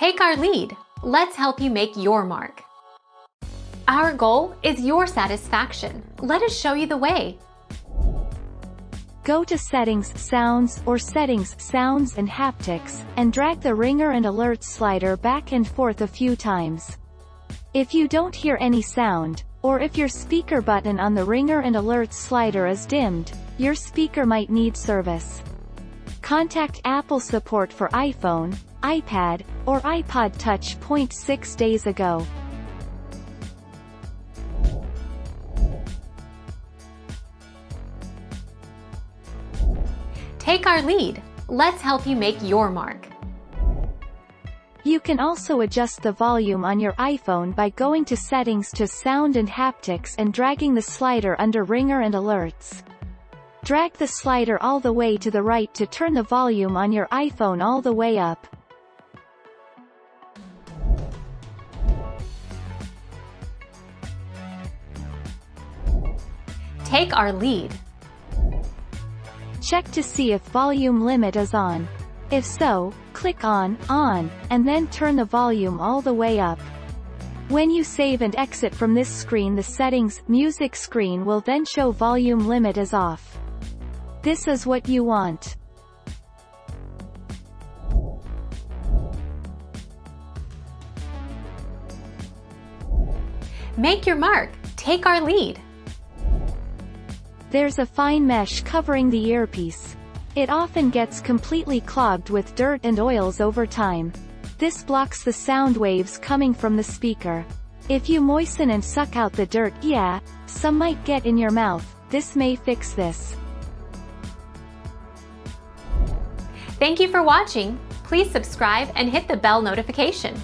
Take our lead. Let's help you make your mark. Our goal is your satisfaction. Let us show you the way. Go to Settings, Sounds, or Settings, Sounds and Haptics, and drag the ringer and alert slider back and forth a few times. If you don't hear any sound, or if your speaker button on the ringer and alert slider is dimmed, your speaker might need service. Contact Apple support for iPhone, iPad, or iPod Touch. 6 days ago. Take our lead. Let's help you make your mark. You can also adjust the volume on your iPhone by going to Settings to Sound and Haptics and dragging the slider under Ringer and Alerts. Drag the slider all the way to the right to turn the volume on your iPhone all the way up. Take our lead. Check to see if volume limit is on. If so, click on, and then turn the volume all the way up. When you save and exit from this screen, the Settings, Music screen will then show volume limit is off. This is what you want. Make your mark. Take our lead. There's a fine mesh covering the earpiece. It often gets completely clogged with dirt and oils over time. This blocks the sound waves coming from the speaker. If you moisten and suck out the dirt, some might get in your mouth. This may fix this. Thank you for watching. Please subscribe and hit the bell notification.